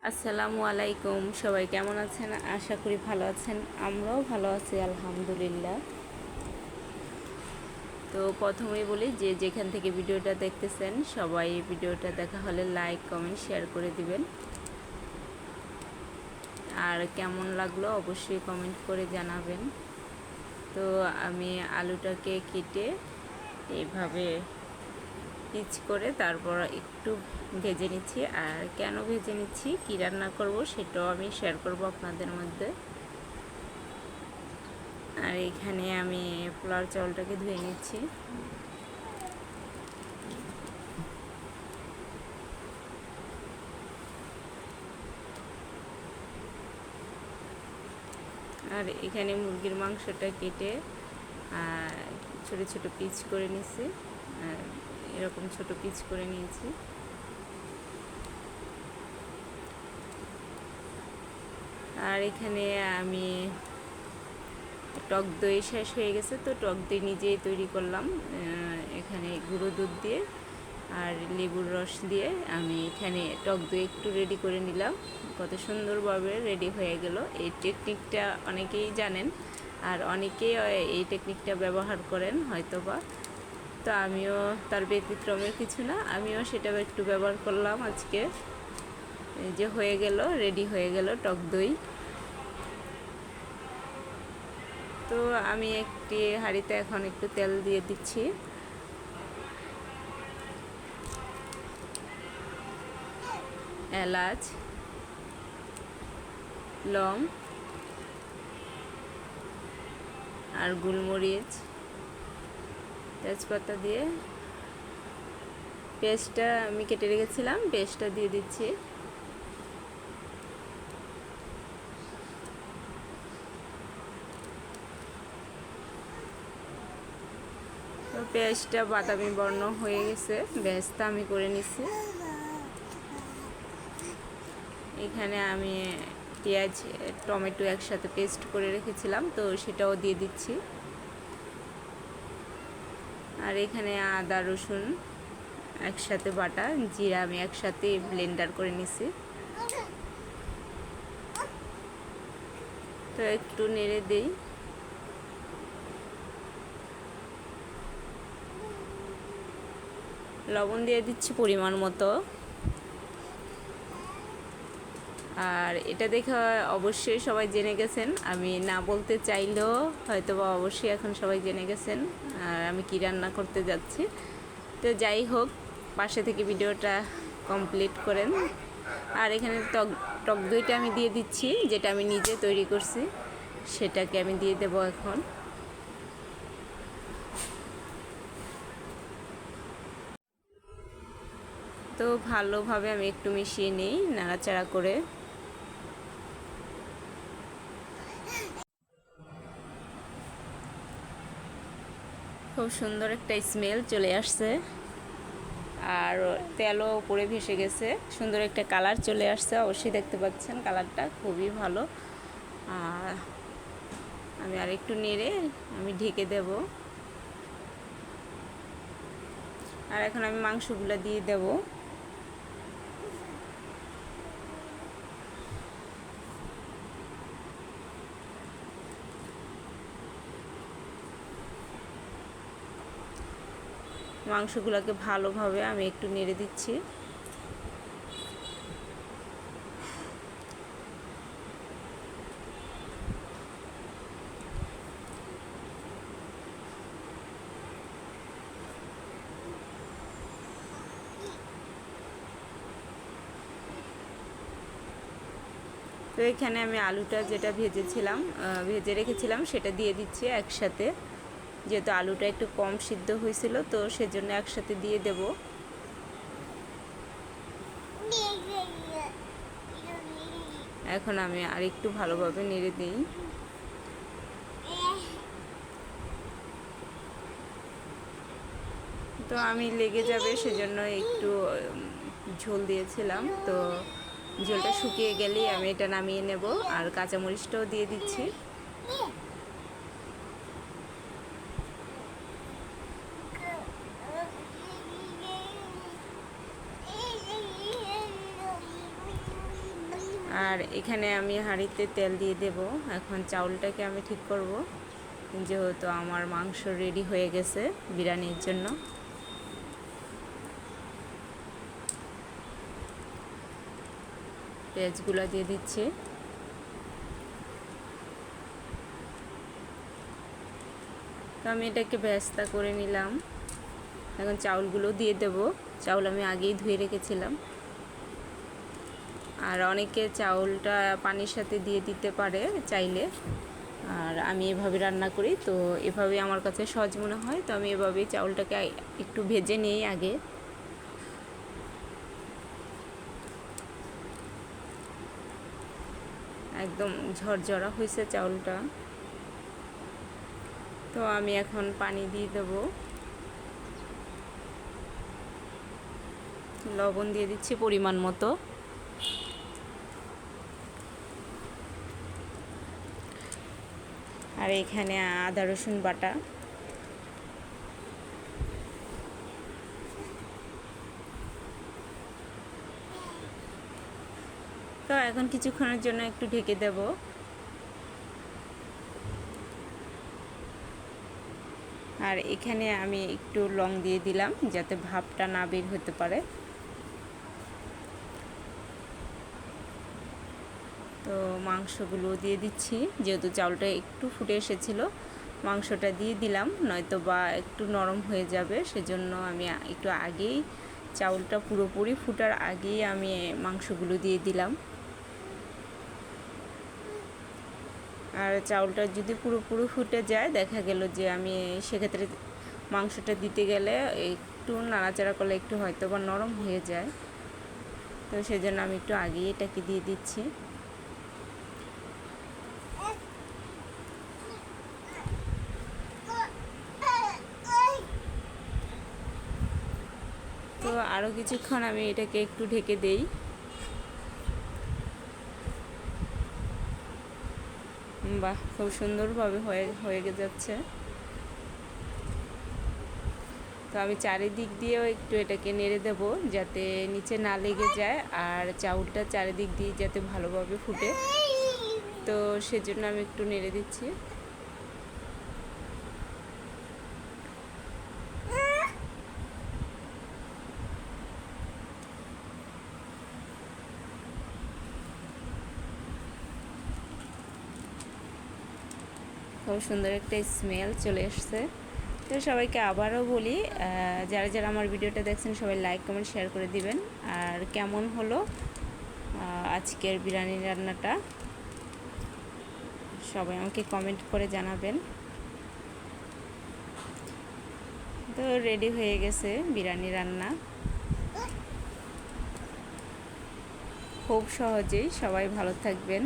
আসসালামু আলাইকুম। সবাই কেমন আছেন? আশা করি ভালো আছেন। আমরাও ভালো আছি আলহামদুলিল্লাহ। তো প্রথমেই বলি যে যেখান থেকে ভিডিওটা দেখতেছেন সবাই ভিডিওটা দেখা হলে লাইক কমেন্ট শেয়ার করে দিবেন। আর কেমন লাগলো অবশ্যই কমেন্ট করে জানাবেন। তো আমি আলুটাকে কেটে এইভাবে পিচ করে তারপর একটু ভেজে নিচ্ছি। আর কেন ভেজে নিচ্ছি, কী রান্না করব সেটাও আমি শেয়ার করব আপনাদের মধ্যে। আর এখানে আমি পোলাও চাউলটাকে ধুয়ে নিচ্ছি। আর এখানে মুরগির মাংসটা কেটে ছোট ছোট পিস করে নিয়েছি। এরকম ছোট পিস করে নিয়েছি। আর এখানে আমি টক দই শেষ হয়ে গেছে, তো টক দই নিজেই তৈরি করলাম। এখানে গুঁড়ো দুধ দিয়ে আর লেবুর রস দিয়ে আমি এখানে টক দই একটু রেডি করে নিলাম। কত সুন্দরভাবে রেডি হয়ে গেল। এই টেকনিকটা অনেকেই জানেন আর অনেকেই এই টেকনিকটা ব্যবহার করেন হয়তোবা। তো আমিও তার ব্যতিক্রমের কিছু না, আমিও সেটা একটু ব্যবহার করলাম আজকে। এই যে হয়ে গেল, রেডি হয়ে গেল টক দই। তো আমি একটি হাঁড়িতে এখন একটু তেল দিয়ে দিচ্ছি। এলাচ, লং আর গোলমরিচ, তেজপাতা দিয়ে পেস্টটা আমি কেটে রেখেছিলাম, পেস্টটা দিয়ে দিচ্ছি। তো পেস্টটা বাদামি বর্ণ হয়ে গেছে, বেস্তা আমি করে নিচ্ছি। এখানে আমি পেঁয়াজ টমেটো একসাথে পেস্ট করে রেখেছিলাম, তো সেটাও দিয়ে দিচ্ছি। আর এখানে আদা রসুন একসাথে বাটা, জিরা আমি একসাথে ব্লেন্ডার করে নিছি। তো একটু নেড়ে দেই। লবণ দিয়ে দিচ্ছি পরিমাণ মতো। আর এটা দেখে অবশ্যই সবাই জেনে গেছেন, আমি না বলতে চাইলেও হয়তো বা অবশ্যই এখন সবাই জেনে গেছেন আর আমি কি রান্না করতে যাচ্ছি। তো যাই হোক, পাশে থেকে ভিডিওটা কমপ্লিট করেন। আর এখানে টক দইটা আমি দিয়ে দিচ্ছি, যেটা আমি নিজে তৈরি করছি, সেটাকে আমি দিয়ে দেব এখন। তো ভালোভাবে আমি একটু মিশিয়ে নিই নাড়াচাড়া করে। খুব সুন্দর একটা স্মেল চলে আসছে আর তেলও উপরে ভেসে গেছে, সুন্দর একটা কালার চলে আসছে। অবশ্যই দেখতে পাচ্ছেন কালারটা খুবই ভালো। আর আমি আর একটু নেড়ে আমি ঢেকে দেব। আর এখন আমি মাংসগুলো দিয়ে দেব। মাংসগুলোকে ভালোভাবে আমি একটু নেড়ে দিচ্ছি। তো এখানে আমি আলুটা যেটা ভেজে রেখেছিলাম সেটা দিয়ে দিচ্ছি একসাথে। যেহেতু আলুটা একটু কম সিদ্ধ হয়েছিল, তো সেজন্য একসাথে দিয়ে দেব। এখন আমি আর একটু ভালোভাবে নেড়ে দিই। তো আমি লেগে যাবে সেজন্য একটু ঝোল দিয়েছিলাম। তো ঝোলটা শুকিয়ে গেলেই আমি এটা নামিয়ে নেব। আর কাঁচামরিচটাও দিয়ে দিচ্ছি। আর এখানে আমি হাঁড়িতে তেল দিয়ে দেব। এখন চাউলটাকে আমি ঠিক করব, যেহেতু আমার মাংস রেডি হয়ে গেছে বিরিয়ানির জন্য। পেঁয়াজগুলো দিয়ে দিচ্ছি। তো আমি এটাকে ভেস্তা করে নিলাম। এখন চাউলগুলো দিয়ে দেব। চাউল আমি আগেই ধুয়ে রেখেছিলাম। আর অনেকে চাউলটা পানির সাথে দিয়ে দিতে পারে চাইলে, আর আমি এভাবে রান্না করি, তো এভাবেই আমার কাছে সহজ মনে হয়। তো আমি এভাবেই চাউলটাকে একটু ভেজে নিই আগে। একদম ঝরঝরা হয়েছে চাউলটা। তো আমি এখন পানি দিয়ে দেব, লবণ দিয়ে দিচ্ছি পরিমাণ মতো। আর এখানে আদা রসুন বাটা। তো এখন কিছুক্ষণের জন্য একটু ঢেকে দেব। আর এখানে আমি একটু লং দিয়ে দিলাম যাতে ভাপটা না বের হতে পারে। তো মাংসগুলো দিয়ে দিচ্ছি, যেহেতু চাউলটা একটু ফুটে এসেছিল, মাংসটা দিয়ে দিলাম, নয়তো বা একটু নরম হয়ে যাবে। সেজন্য আমি একটু আগেই, চাউলটা পুরোপুরি ফুটার আগেই আমি মাংসগুলো দিয়ে দিলাম। আর চাউলটা যদি পুরোপুরি ফুটে যায়, দেখা গেল যে আমি সেক্ষেত্রে মাংসটা দিতে গেলে একটু নাড়াচাড়া করলে একটু হয়তো বা নরম হয়ে যায়। তো সেজন্য আমি একটু আগেই এটাকে দিয়ে দিচ্ছি। তো আরও কিছুক্ষণ আমি এটাকে একটু ঢেকে দেই। বাহ, খুব সুন্দরভাবে হয়ে যাচ্ছে। তো আমি চারিদিক দিয়েও একটু এটাকে নেড়ে দেব, যাতে নিচে না লেগে যায়, আর চাউলটা চারিদিক দিয়ে যাতে ভালোভাবে ফুটে। তো সেজন্য আমি একটু নেড়ে দিচ্ছি। খুব সুন্দর একটা স্মেল চলে এসছে। তো সবাইকে আবারও বলি, যারা যারা আমার ভিডিওটা দেখছেন সবাই লাইক কমেন্ট শেয়ার করে দিবেন। আর কেমন হলো আজকের বিরিয়ানি রান্নাটা সবাই আমাকে কমেন্ট করে জানাবেন। তো রেডি হয়ে গেছে বিরিয়ানি রান্না, খুব সহজেই। সবাই ভালো থাকবেন।